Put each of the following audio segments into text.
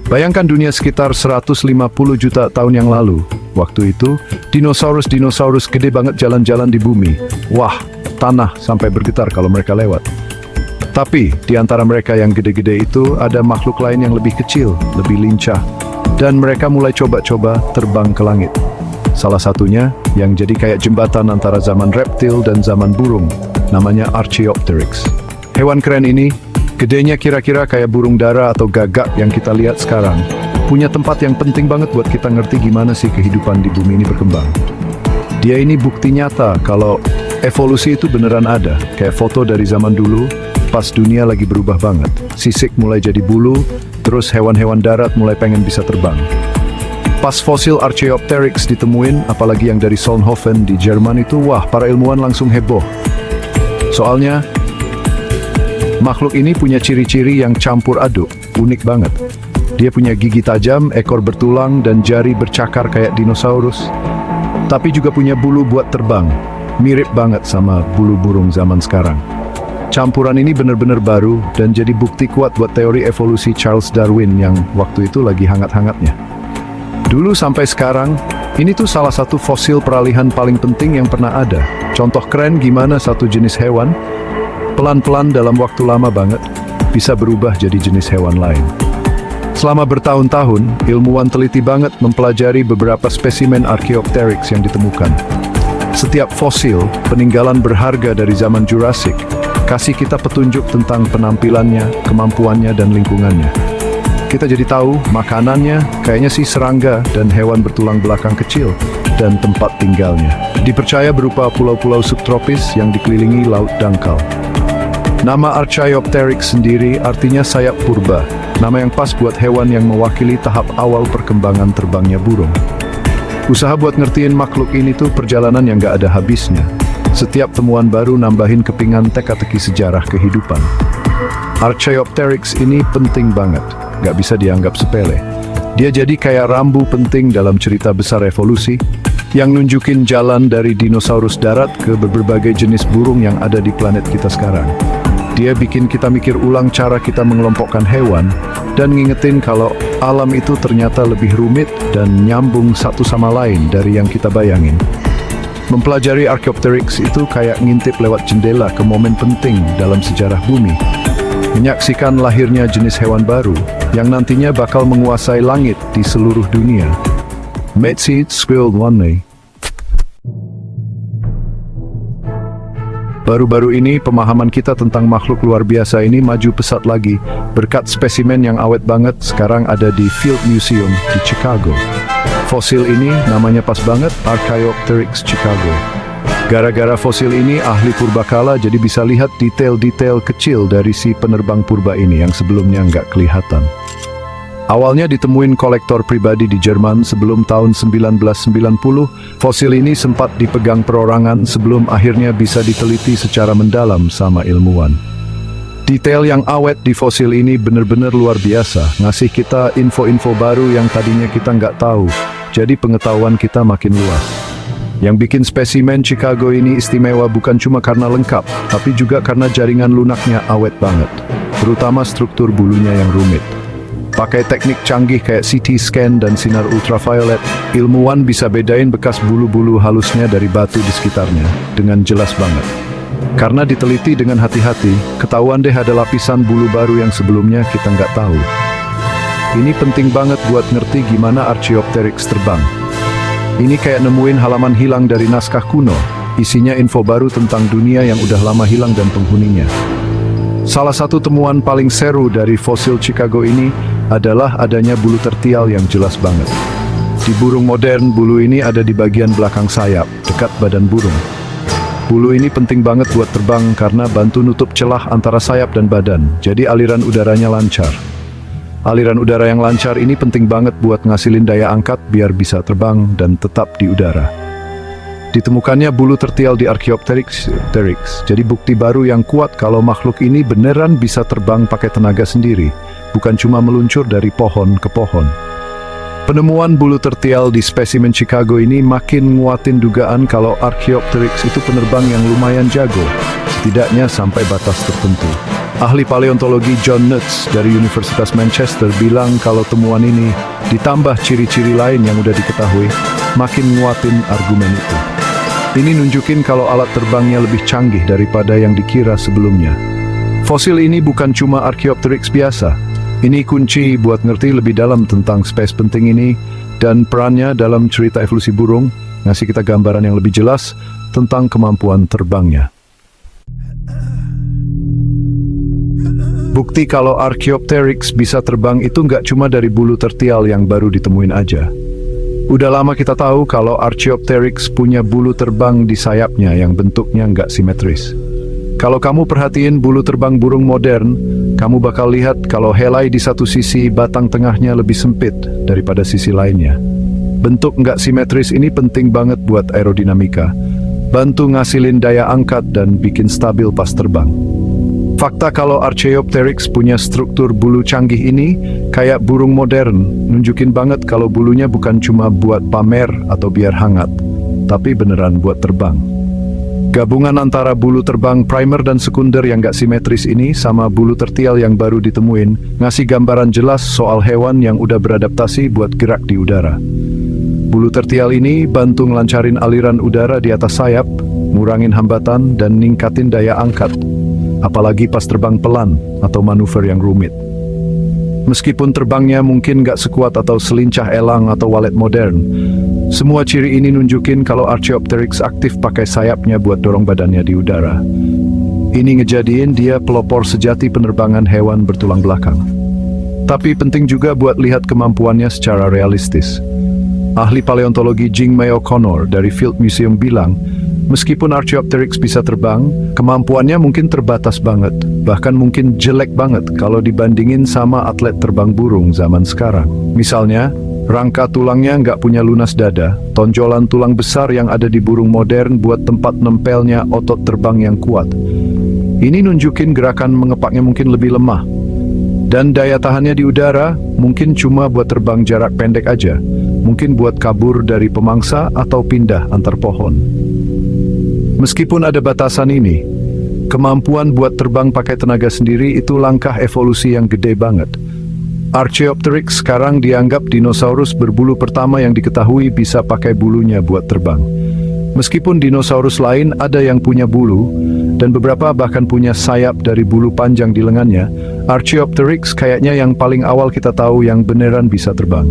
Bayangkan dunia sekitar 150 juta tahun yang lalu. Waktu itu, dinosaurus gede banget jalan-jalan di bumi. Wah, tanah sampai bergetar kalau mereka lewat. Tapi, di antara mereka yang gede-gede itu, ada makhluk lain yang lebih kecil, lebih lincah. Dan mereka mulai coba-coba terbang ke langit. Salah satunya, yang jadi kayak jembatan antara zaman reptil dan zaman burung, namanya Archaeopteryx. Hewan keren ini, gedenya kira-kira kayak burung dara atau gagak yang kita lihat sekarang, punya tempat yang penting banget buat kita ngerti gimana sih kehidupan di bumi ini berkembang. Dia ini bukti nyata kalau evolusi itu beneran ada, kayak foto dari zaman dulu, pas dunia lagi berubah banget. Sisik mulai jadi bulu, terus hewan-hewan darat mulai pengen bisa terbang. Pas fosil Archaeopteryx ditemuin, apalagi yang dari Solnhofen di Jerman itu, wah, para ilmuwan langsung heboh. Soalnya, makhluk ini punya ciri-ciri yang campur aduk, unik banget. Dia punya gigi tajam, ekor bertulang, dan jari bercakar kayak dinosaurus. Tapi juga punya bulu buat terbang, mirip banget sama bulu burung zaman sekarang. Campuran ini benar-benar baru dan jadi bukti kuat buat teori evolusi Charles Darwin yang waktu itu lagi hangat-hangatnya. Dulu sampai sekarang, ini tuh salah satu fosil peralihan paling penting yang pernah ada. Contoh keren gimana satu jenis hewan pelan-pelan dalam waktu lama banget bisa berubah jadi jenis hewan lain. Selama bertahun-tahun, ilmuwan teliti banget mempelajari beberapa spesimen Archaeopteryx yang ditemukan. Setiap fosil, peninggalan berharga dari zaman Jurassic, kasih kita petunjuk tentang penampilannya, kemampuannya, dan lingkungannya. Kita jadi tahu makanannya kayaknya sih serangga dan hewan bertulang belakang kecil, dan tempat tinggalnya dipercaya berupa pulau-pulau subtropis yang dikelilingi laut dangkal. Nama Archaeopteryx sendiri artinya sayap purba, nama yang pas buat hewan yang mewakili tahap awal perkembangan terbangnya burung. Usaha buat ngertiin makhluk ini tuh perjalanan yang gak ada habisnya. Setiap temuan baru nambahin kepingan teka-teki sejarah kehidupan. Archaeopteryx ini penting banget, gak bisa dianggap sepele. Dia jadi kayak rambu penting dalam cerita besar evolusi, yang nunjukin jalan dari dinosaurus darat ke berbagai jenis burung yang ada di planet kita sekarang. Dia bikin kita mikir ulang cara kita mengelompokkan hewan, dan ngingetin kalau alam itu ternyata lebih rumit dan nyambung satu sama lain dari yang kita bayangin. Mempelajari Archaeopteryx itu kayak ngintip lewat jendela ke momen penting dalam sejarah bumi. Menyaksikan lahirnya jenis hewan baru yang nantinya bakal menguasai langit di seluruh dunia. Metsi Squirrel One. Baru-baru ini pemahaman kita tentang makhluk luar biasa ini maju pesat lagi. Berkat spesimen yang awet banget sekarang ada di Field Museum di Chicago. Fosil ini namanya pas banget, Archaeopteryx Chicago. Gara-gara fosil ini ahli purbakala jadi bisa lihat detail-detail kecil dari si penerbang purba ini yang sebelumnya nggak kelihatan. Awalnya ditemuin kolektor pribadi di Jerman sebelum tahun 1990, fosil ini sempat dipegang perorangan sebelum akhirnya bisa diteliti secara mendalam sama ilmuwan. Detail yang awet di fosil ini bener-bener luar biasa, ngasih kita info-info baru yang tadinya kita nggak tahu, jadi pengetahuan kita makin luas. Yang bikin spesimen Chicago ini istimewa bukan cuma karena lengkap, tapi juga karena jaringan lunaknya awet banget, terutama struktur bulunya yang rumit. Pakai teknik canggih kayak CT scan dan sinar ultraviolet, ilmuwan bisa bedain bekas bulu-bulu halusnya dari batu di sekitarnya dengan jelas banget. Karena diteliti dengan hati-hati, ketahuan deh ada lapisan bulu baru yang sebelumnya kita nggak tahu. Ini penting banget buat ngerti gimana Archaeopteryx terbang. Ini kayak nemuin halaman hilang dari naskah kuno, isinya info baru tentang dunia yang udah lama hilang dan penghuninya. Salah satu temuan paling seru dari fosil Chicago ini adalah adanya bulu tertial yang jelas banget. Di burung modern, bulu ini ada di bagian belakang sayap, dekat badan burung. Bulu ini penting banget buat terbang karena bantu nutup celah antara sayap dan badan, jadi aliran udaranya lancar. Aliran udara yang lancar ini penting banget buat ngasilin daya angkat biar bisa terbang dan tetap di udara. Ditemukannya bulu tertial di Archaeopteryx, jadi bukti baru yang kuat kalau makhluk ini beneran bisa terbang pakai tenaga sendiri, bukan cuma meluncur dari pohon ke pohon. Penemuan bulu tertial di spesimen Chicago ini makin nguatin dugaan kalau Archaeopteryx itu penerbang yang lumayan jago, setidaknya sampai batas tertentu. Ahli paleontologi John Nutz dari Universitas Manchester bilang kalau temuan ini ditambah ciri-ciri lain yang udah diketahui, makin nguatin argumen itu. Ini nunjukin kalau alat terbangnya lebih canggih daripada yang dikira sebelumnya. Fosil ini bukan cuma Archaeopteryx biasa. Ini kunci buat ngerti lebih dalam tentang spesies penting ini dan perannya dalam cerita evolusi burung, ngasih kita gambaran yang lebih jelas tentang kemampuan terbangnya. Bukti kalau Archaeopteryx bisa terbang itu nggak cuma dari bulu tertial yang baru ditemuin aja. Udah lama kita tahu kalau Archaeopteryx punya bulu terbang di sayapnya yang bentuknya nggak simetris. Kalau kamu perhatiin bulu terbang burung modern, kamu bakal lihat kalau helai di satu sisi batang tengahnya lebih sempit daripada sisi lainnya. Bentuk nggak simetris ini penting banget buat aerodinamika, bantu ngasilin daya angkat dan bikin stabil pas terbang. Fakta kalau Archaeopteryx punya struktur bulu canggih ini, kayak burung modern, nunjukin banget kalau bulunya bukan cuma buat pamer atau biar hangat, tapi beneran buat terbang. Gabungan antara bulu terbang primer dan sekunder yang gak simetris ini sama bulu tertial yang baru ditemuin ngasih gambaran jelas soal hewan yang udah beradaptasi buat gerak di udara. Bulu tertial ini bantu ngelancarin aliran udara di atas sayap, ngurangin hambatan dan ningkatin daya angkat, apalagi pas terbang pelan atau manuver yang rumit. Meskipun terbangnya mungkin gak sekuat atau selincah elang atau walet modern, semua ciri ini nunjukin kalau Archaeopteryx aktif pakai sayapnya buat dorong badannya di udara. Ini ngejadiin dia pelopor sejati penerbangan hewan bertulang belakang. Tapi penting juga buat lihat kemampuannya secara realistis. Ahli paleontologi Jing-May O'Connor dari Field Museum bilang, meskipun Archaeopteryx bisa terbang, kemampuannya mungkin terbatas banget, bahkan mungkin jelek banget kalau dibandingin sama atlet terbang burung zaman sekarang. Misalnya, rangka tulangnya nggak punya lunas dada, tonjolan tulang besar yang ada di burung modern buat tempat nempelnya otot terbang yang kuat. Ini nunjukin gerakan mengepaknya mungkin lebih lemah. Dan daya tahannya di udara mungkin cuma buat terbang jarak pendek aja, mungkin buat kabur dari pemangsa atau pindah antar pohon. Meskipun ada batasan ini, kemampuan buat terbang pakai tenaga sendiri itu langkah evolusi yang gede banget. Archaeopteryx sekarang dianggap dinosaurus berbulu pertama yang diketahui bisa pakai bulunya buat terbang. Meskipun dinosaurus lain ada yang punya bulu, dan beberapa bahkan punya sayap dari bulu panjang di lengannya, Archaeopteryx kayaknya yang paling awal kita tahu yang beneran bisa terbang.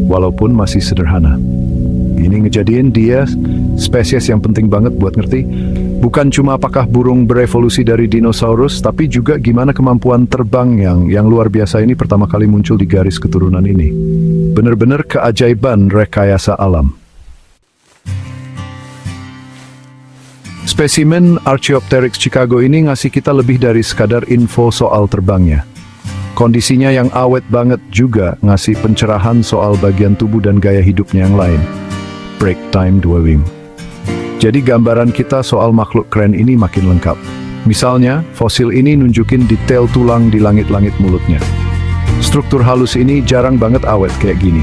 Walaupun masih sederhana. Ini ngejadiin dia spesies yang penting banget buat ngerti. Bukan cuma apakah burung berevolusi dari dinosaurus, tapi juga gimana kemampuan terbang yang luar biasa ini pertama kali muncul di garis keturunan ini. Bener-bener keajaiban rekayasa alam. Spesimen Archaeopteryx Chicago ini ngasih kita lebih dari sekadar info soal terbangnya. Kondisinya yang awet banget juga ngasih pencerahan soal bagian tubuh dan gaya hidupnya yang lain. Break time 2 Wim. Jadi gambaran kita soal makhluk keren ini makin lengkap. Misalnya, fosil ini nunjukin detail tulang di langit-langit mulutnya. Struktur halus ini jarang banget awet kayak gini.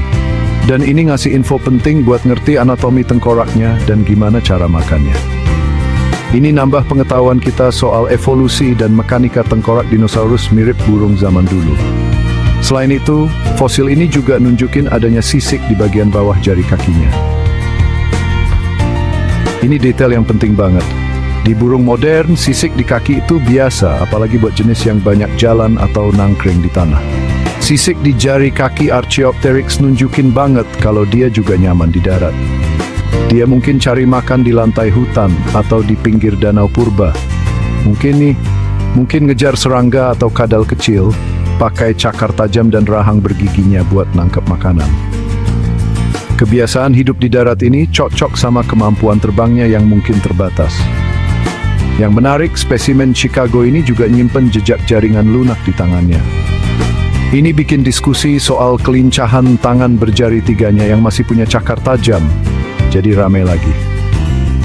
Dan ini ngasih info penting buat ngerti anatomi tengkoraknya dan gimana cara makannya. Ini nambah pengetahuan kita soal evolusi dan mekanika tengkorak dinosaurus mirip burung zaman dulu. Selain itu, fosil ini juga nunjukin adanya sisik di bagian bawah jari kakinya. Ini detail yang penting banget. Di burung modern, sisik di kaki itu biasa, apalagi buat jenis yang banyak jalan atau nangkring di tanah. Sisik di jari kaki Archaeopteryx nunjukin banget kalau dia juga nyaman di darat. Dia mungkin cari makan di lantai hutan atau di pinggir danau purba. Mungkin ngejar serangga atau kadal kecil, pakai cakar tajam dan rahang bergiginya buat nangkep makanan. Kebiasaan hidup di darat ini cocok sama kemampuan terbangnya yang mungkin terbatas. Yang menarik, spesimen Chicago ini juga nyimpen jejak jaringan lunak di tangannya. Ini bikin diskusi soal kelincahan tangan berjari tiganya yang masih punya cakar tajam jadi ramai lagi.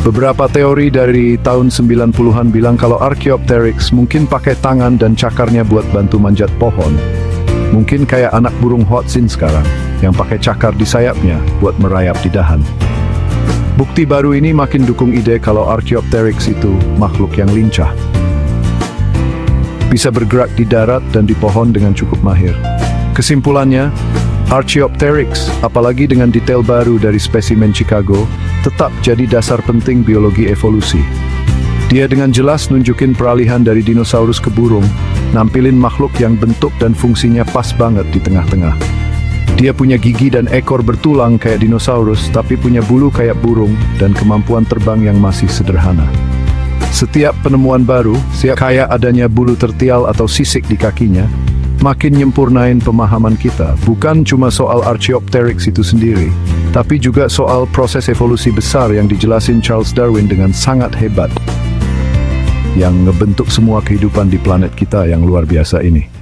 Beberapa teori dari tahun 90-an bilang kalau Archaeopteryx mungkin pakai tangan dan cakarnya buat bantu manjat pohon. Mungkin kayak anak burung Hoatzin sekarang. yang pakai cakar di sayapnya buat merayap di dahan. Bukti baru ini makin dukung ide kalau Archaeopteryx itu makhluk yang lincah. Bisa bergerak di darat dan di pohon dengan cukup mahir. Kesimpulannya, Archaeopteryx, apalagi dengan detail baru dari spesimen Chicago, tetap jadi dasar penting biologi evolusi. Dia dengan jelas nunjukin peralihan dari dinosaurus ke burung, nampilin makhluk yang bentuk dan fungsinya pas banget di tengah-tengah. Dia punya gigi dan ekor bertulang kayak dinosaurus, tapi punya bulu kayak burung dan kemampuan terbang yang masih sederhana. Setiap penemuan baru, kayak adanya bulu tertial atau sisik di kakinya, makin nyempurnain pemahaman kita, bukan cuma soal Archaeopteryx itu sendiri, tapi juga soal proses evolusi besar yang dijelasin Charles Darwin dengan sangat hebat, yang ngebentuk semua kehidupan di planet kita yang luar biasa ini.